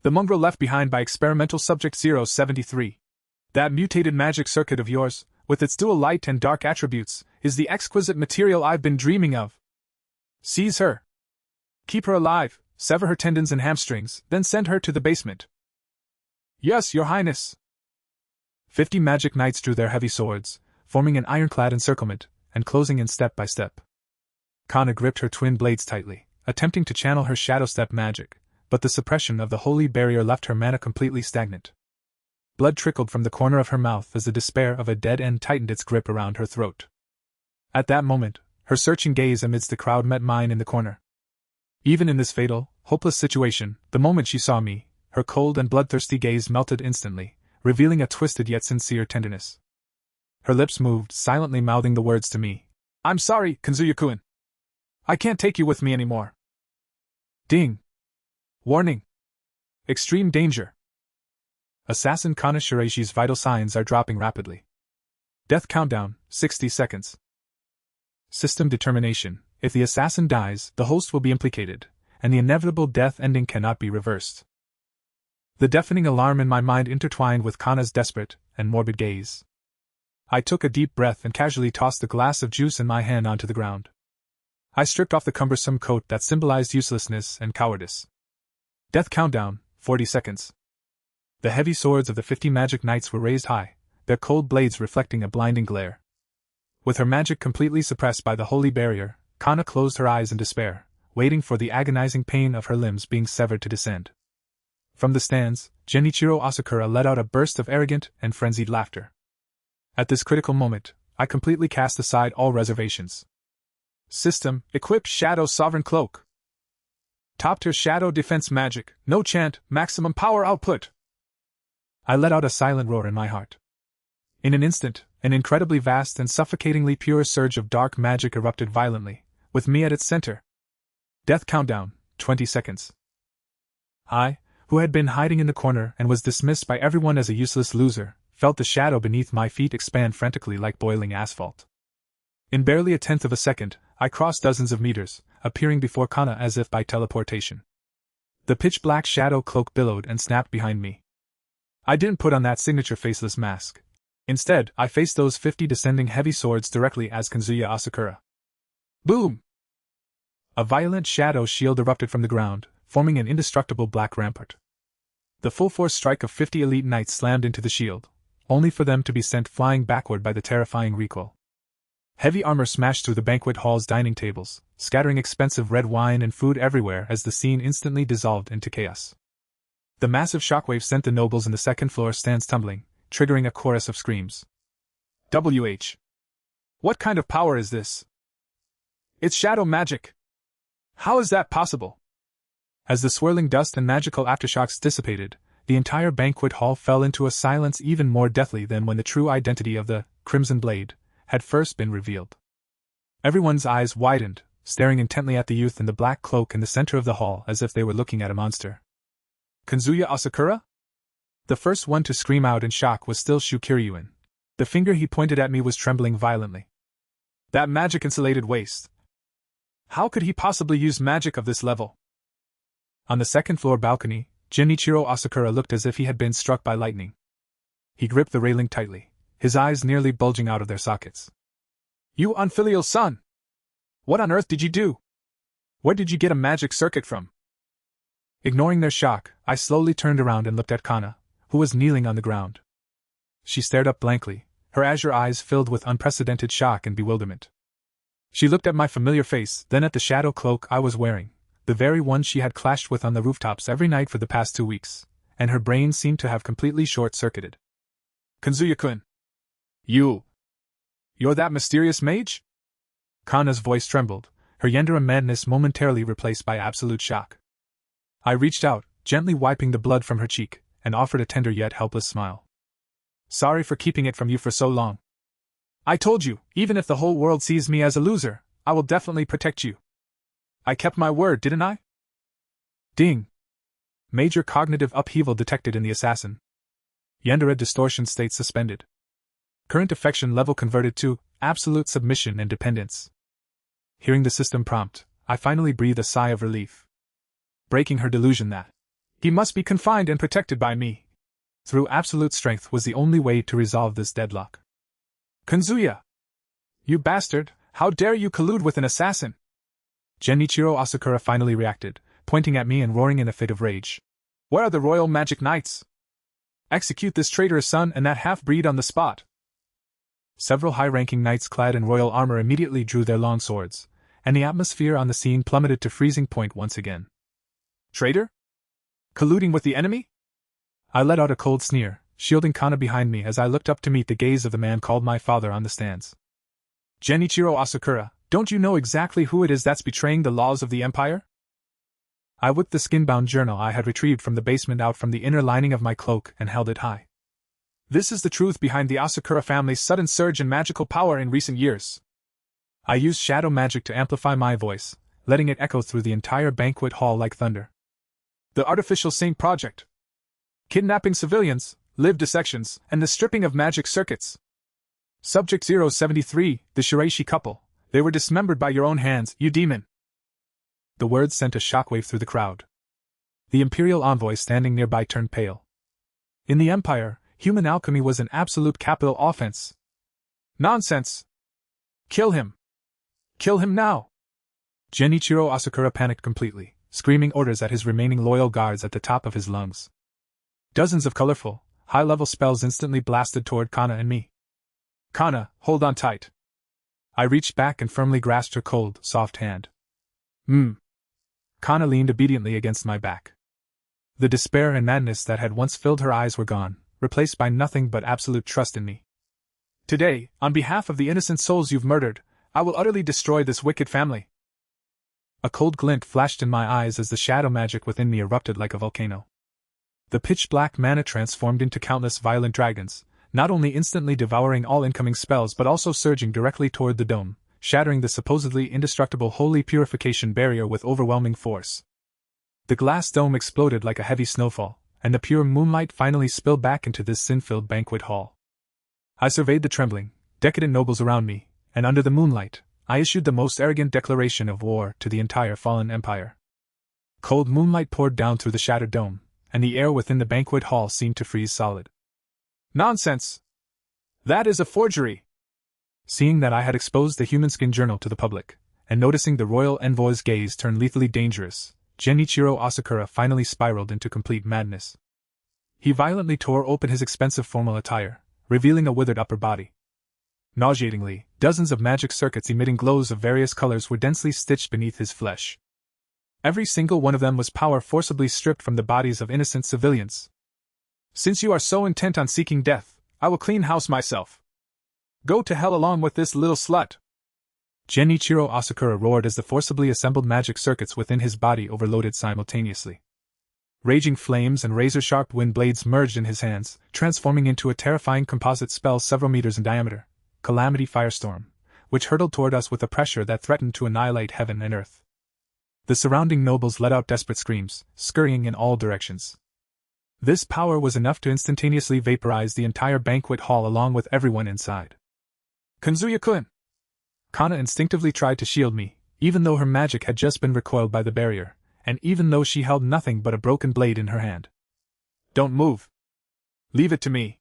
The mongrel left behind by experimental subject 073. That mutated magic circuit of yours, with its dual light and dark attributes, is the exquisite material I've been dreaming of. Seize her. Keep her alive, sever her tendons and hamstrings, then send her to the basement. Yes, Your Highness. 50 magic knights drew their heavy swords, forming an ironclad encirclement, and closing in step by step. Kana gripped her twin blades tightly, attempting to channel her shadow step magic, but the suppression of the holy barrier left her mana completely stagnant. Blood trickled from the corner of her mouth as the despair of a dead end tightened its grip around her throat. At that moment, her searching gaze amidst the crowd met mine in the corner. Even in this fatal, hopeless situation, the moment she saw me, her cold and bloodthirsty gaze melted instantly, revealing a twisted yet sincere tenderness. Her lips moved, silently mouthing the words to me. I'm sorry, Kanzuya-kun. I can't take you with me anymore. Ding. Warning. Extreme danger. Assassin Kana Shireishi's vital signs are dropping rapidly. Death countdown, 60 seconds. System determination. If the assassin dies, the host will be implicated, and the inevitable death ending cannot be reversed. The deafening alarm in my mind intertwined with Kana's desperate and morbid gaze. I took a deep breath and casually tossed the glass of juice in my hand onto the ground. I stripped off the cumbersome coat that symbolized uselessness and cowardice. Death countdown, 40 seconds. The heavy swords of the 50 magic knights were raised high, their cold blades reflecting a blinding glare. With her magic completely suppressed by the holy barrier, Kana closed her eyes in despair, waiting for the agonizing pain of her limbs being severed to descend. From the stands, Genichiro Asakura let out a burst of arrogant and frenzied laughter. At this critical moment, I completely cast aside all reservations. System, equipped Shadow Sovereign Cloak. Top-tier Shadow Defense Magic, no chant, maximum power output. I let out a silent roar in my heart. In an instant, an incredibly vast and suffocatingly pure surge of dark magic erupted violently, with me at its center. Death countdown, 20 seconds. I, who had been hiding in the corner and was dismissed by everyone as a useless loser, felt the shadow beneath my feet expand frantically like boiling asphalt. In barely a tenth of a second, I crossed dozens of meters, appearing before Kana as if by teleportation. The pitch-black shadow cloak billowed and snapped behind me. I didn't put on that signature faceless mask. Instead, I faced those 50 descending heavy swords directly as Kanzuya Asakura. Boom! A violent shadow shield erupted from the ground, forming an indestructible black rampart. The full-force strike of 50 elite knights slammed into the shield, only for them to be sent flying backward by the terrifying recoil. Heavy armor smashed through the banquet hall's dining tables, scattering expensive red wine and food everywhere as the scene instantly dissolved into chaos. The massive shockwave sent the nobles in the second-floor stands tumbling, triggering a chorus of screams. WH! What kind of power is this? It's shadow magic! How is that possible? As the swirling dust and magical aftershocks dissipated, the entire banquet hall fell into a silence even more deathly than when the true identity of the Crimson Blade had first been revealed. Everyone's eyes widened, staring intently at the youth in the black cloak in the center of the hall as if they were looking at a monster. Kazuya Asakura? The first one to scream out in shock was still Shu Kiryuin. The finger he pointed at me was trembling violently. That magic-insulated waste. How could he possibly use magic of this level? On the second-floor balcony, Genichiro Asakura looked as if he had been struck by lightning. He gripped the railing tightly, his eyes nearly bulging out of their sockets. You unfilial son! What on earth did you do? Where did you get a magic circuit from? Ignoring their shock, I slowly turned around and looked at Kana, who was kneeling on the ground. She stared up blankly, her azure eyes filled with unprecedented shock and bewilderment. She looked at my familiar face, then at the shadow cloak I was wearing, the very one she had clashed with on the rooftops every night for the past 2 weeks, and her brain seemed to have completely short-circuited. Kanzuya-kun. You're that mysterious mage? Kana's voice trembled, her Yendera madness momentarily replaced by absolute shock. I reached out, gently wiping the blood from her cheek, and offered a tender yet helpless smile. Sorry for keeping it from you for so long. I told you, even if the whole world sees me as a loser, I will definitely protect you. I kept my word, didn't I? Ding. Major cognitive upheaval detected in the assassin. Yendera distortion state suspended. Current affection level converted to absolute submission and dependence. Hearing the system prompt, I finally breathed a sigh of relief. Breaking her delusion that he must be confined and protected by me through absolute strength was the only way to resolve this deadlock. Kanzuya! You bastard, how dare you collude with an assassin? Genichiro Asakura finally reacted, pointing at me and roaring in a fit of rage. Where are the royal magic knights? Execute this traitorous son and that half-breed on the spot. Several high-ranking knights clad in royal armor immediately drew their long swords, and the atmosphere on the scene plummeted to freezing point once again. Traitor? Colluding with the enemy? I let out a cold sneer, shielding Kana behind me as I looked up to meet the gaze of the man called my father on the stands. Genichiro Asakura, don't you know exactly who it is that's betraying the laws of the Empire? I whipped the skin-bound journal I had retrieved from the basement out from the inner lining of my cloak and held it high. This is the truth behind the Asakura family's sudden surge in magical power in recent years. I used shadow magic to amplify my voice, letting it echo through the entire banquet hall like thunder. The Artificial Saint Project. Kidnapping civilians, live dissections, and the stripping of magic circuits. Subject 073, the Shiraishi couple. They were dismembered by your own hands, you demon. The words sent a shockwave through the crowd. The Imperial envoy standing nearby turned pale. In the Empire, human alchemy was an absolute capital offense. Nonsense! Kill him! Kill him now! Genichiro Asakura panicked completely, screaming orders at his remaining loyal guards at the top of his lungs. Dozens of colorful, high-level spells instantly blasted toward Kana and me. Kana, hold on tight. I reached back and firmly grasped her cold, soft hand. Kana leaned obediently against my back. The despair and madness that had once filled her eyes were gone, replaced by nothing but absolute trust in me. Today, on behalf of the innocent souls you've murdered, I will utterly destroy this wicked family. A cold glint flashed in my eyes as the shadow magic within me erupted like a volcano. The pitch-black mana transformed into countless violent dragons, not only instantly devouring all incoming spells but also surging directly toward the dome, shattering the supposedly indestructible holy purification barrier with overwhelming force. The glass dome exploded like a heavy snowfall, and the pure moonlight finally spilled back into this sin-filled banquet hall. I surveyed the trembling, decadent nobles around me, and under the moonlight, I issued the most arrogant declaration of war to the entire fallen empire. Cold moonlight poured down through the shattered dome, and the air within the banquet hall seemed to freeze solid. Nonsense! That is a forgery! Seeing that I had exposed the human skin journal to the public, and noticing the royal envoy's gaze turn lethally dangerous, Genichiro Asakura finally spiraled into complete madness. He violently tore open his expensive formal attire, revealing a withered upper body. Nauseatingly, dozens of magic circuits emitting glows of various colors were densely stitched beneath his flesh. Every single one of them was power forcibly stripped from the bodies of innocent civilians. Since you are so intent on seeking death, I will clean house myself. Go to hell along with this little slut! Genichiro Asakura roared as the forcibly assembled magic circuits within his body overloaded simultaneously. Raging flames and razor-sharp wind blades merged in his hands, transforming into a terrifying composite spell several meters in diameter, Calamity Firestorm, which hurtled toward us with a pressure that threatened to annihilate heaven and earth. The surrounding nobles let out desperate screams, scurrying in all directions. This power was enough to instantaneously vaporize the entire banquet hall along with everyone inside. Kanzuya-kun! Kana instinctively tried to shield me, even though her magic had just been recoiled by the barrier, and even though she held nothing but a broken blade in her hand. Don't move. Leave it to me.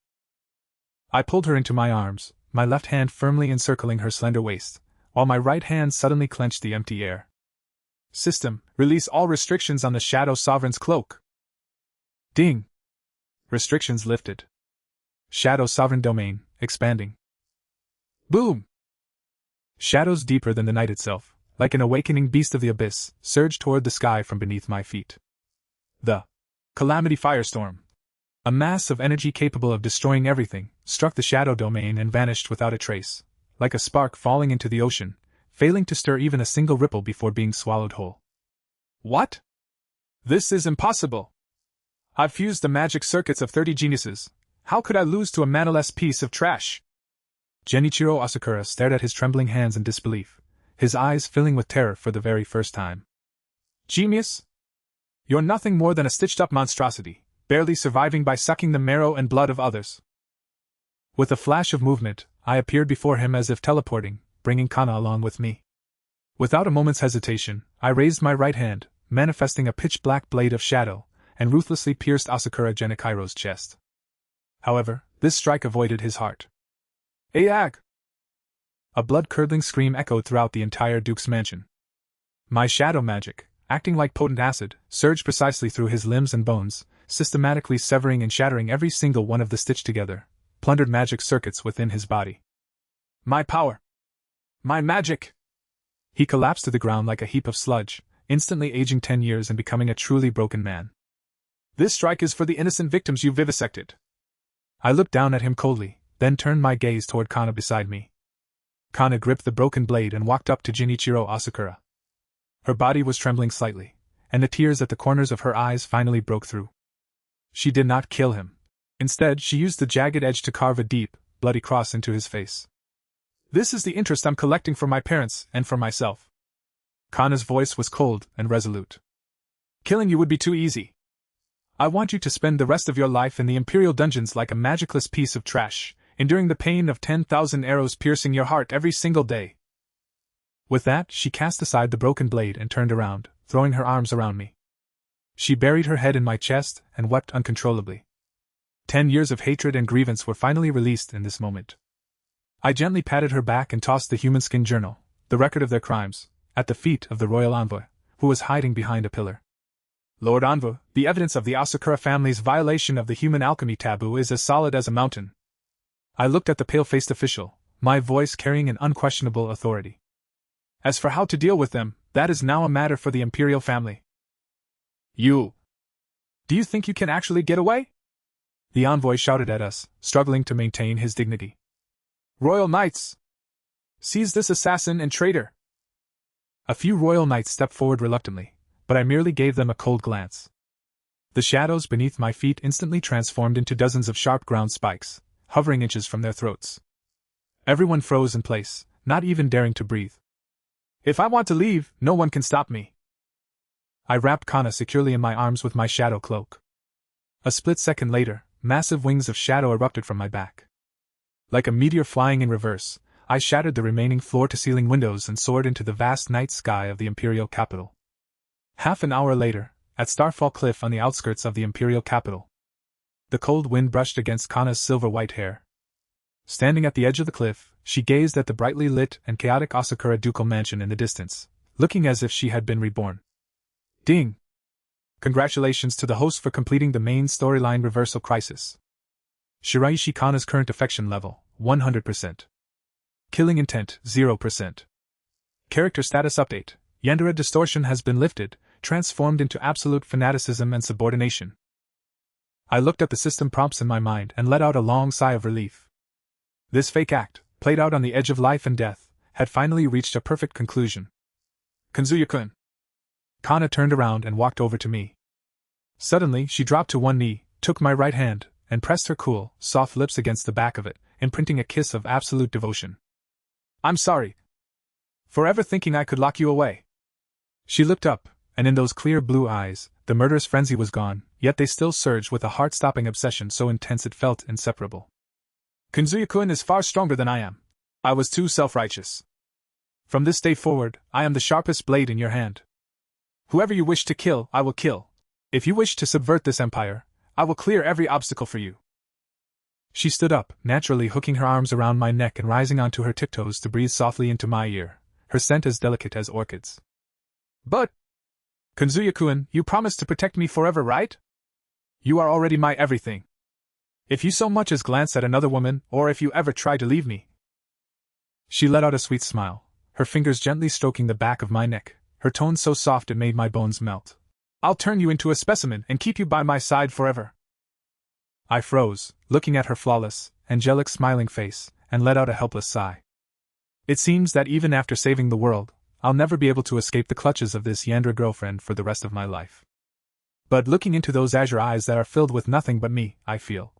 I pulled her into my arms, my left hand firmly encircling her slender waist, while my right hand suddenly clenched the empty air. System, release all restrictions on the Shadow Sovereign's cloak. Ding! Restrictions lifted. Shadow Sovereign domain, expanding. Boom! Shadows deeper than the night itself, like an awakening beast of the abyss, surged toward the sky from beneath my feet. The Calamity Firestorm, a mass of energy capable of destroying everything, struck the shadow domain and vanished without a trace, like a spark falling into the ocean, failing to stir even a single ripple before being swallowed whole. What? This is impossible! I've fused the magic circuits of 30 geniuses. How could I lose to a manaless piece of trash? Genichiro Asakura stared at his trembling hands in disbelief, his eyes filling with terror for the very first time. Genius? You're nothing more than a stitched-up monstrosity, barely surviving by sucking the marrow and blood of others. With a flash of movement, I appeared before him as if teleporting, bringing Kana along with me. Without a moment's hesitation, I raised my right hand, manifesting a pitch-black blade of shadow, and ruthlessly pierced Asakura Genichiro's chest. However, this strike avoided his heart. Ayag! A blood-curdling scream echoed throughout the entire Duke's mansion. My shadow magic, acting like potent acid, surged precisely through his limbs and bones, systematically severing and shattering every single one of the stitched-together, plundered magic circuits within his body. My power! My magic! He collapsed to the ground like a heap of sludge, instantly aging 10 years and becoming a truly broken man. This strike is for the innocent victims you vivisected. I looked down at him coldly, then turned my gaze toward Kana beside me. Kana gripped the broken blade and walked up to Genichiro Asakura. Her body was trembling slightly, and the tears at the corners of her eyes finally broke through. She did not kill him. Instead, she used the jagged edge to carve a deep, bloody cross into his face. This is the interest I'm collecting for my parents and for myself. Kana's voice was cold and resolute. Killing you would be too easy. I want you to spend the rest of your life in the Imperial dungeons like a magicless piece of trash, enduring the pain of 10,000 arrows piercing your heart every single day. With that, she cast aside the broken blade and turned around, throwing her arms around me. She buried her head in my chest and wept uncontrollably. 10 years of hatred and grievance were finally released in this moment. I gently patted her back and tossed the human skin journal, the record of their crimes, at the feet of the royal envoy, who was hiding behind a pillar. Lord Envoy, the evidence of the Asakura family's violation of the human alchemy taboo is as solid as a mountain. I looked at the pale-faced official, my voice carrying an unquestionable authority. As for how to deal with them, that is now a matter for the Imperial family. You! Do you think you can actually get away? The envoy shouted at us, struggling to maintain his dignity. Royal Knights! Seize this assassin and traitor! A few royal knights stepped forward reluctantly, but I merely gave them a cold glance. The shadows beneath my feet instantly transformed into dozens of sharp ground spikes, hovering inches from their throats. Everyone froze in place, not even daring to breathe. If I want to leave, no one can stop me. I wrapped Kana securely in my arms with my shadow cloak. A split second later, massive wings of shadow erupted from my back. Like a meteor flying in reverse, I shattered the remaining floor-to-ceiling windows and soared into the vast night sky of the Imperial capital. Half an hour later, at Starfall Cliff on the outskirts of the Imperial capital. The cold wind brushed against Kana's silver-white hair. Standing at the edge of the cliff, she gazed at the brightly lit and chaotic Asakura ducal mansion in the distance, looking as if she had been reborn. Ding! Congratulations to the host for completing the main storyline Reversal Crisis. Shiraishi Kana's current affection level, 100%. Killing intent, 0%. Character status update. Yandere distortion has been lifted, transformed into absolute fanaticism and subordination. I looked at the system prompts in my mind and let out a long sigh of relief. This fake act, played out on the edge of life and death, had finally reached a perfect conclusion. Kanzuya-kun. Kana turned around and walked over to me. Suddenly, she dropped to one knee, took my right hand, and pressed her cool, soft lips against the back of it, imprinting a kiss of absolute devotion. I'm sorry. Forever thinking I could lock you away. She looked up, and in those clear blue eyes, the murderous frenzy was gone, yet they still surged with a heart-stopping obsession so intense it felt inseparable. Kanzuya-kun is far stronger than I am. I was too self-righteous. From this day forward, I am the sharpest blade in your hand. Whoever you wish to kill, I will kill. If you wish to subvert this empire, I will clear every obstacle for you. She stood up, naturally hooking her arms around my neck and rising onto her tiptoes to breathe softly into my ear, her scent as delicate as orchids. But, Kanzuya-kun, you promised to protect me forever, right? You are already my everything. If you so much as glance at another woman, or if you ever try to leave me. She let out a sweet smile, her fingers gently stroking the back of my neck, her tone so soft it made my bones melt. I'll turn you into a specimen and keep you by my side forever. I froze, looking at her flawless, angelic smiling face, and let out a helpless sigh. It seems that even after saving the world, I'll never be able to escape the clutches of this Yandra girlfriend for the rest of my life. But looking into those azure eyes that are filled with nothing but me, I feel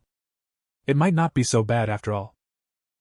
it might not be so bad after all.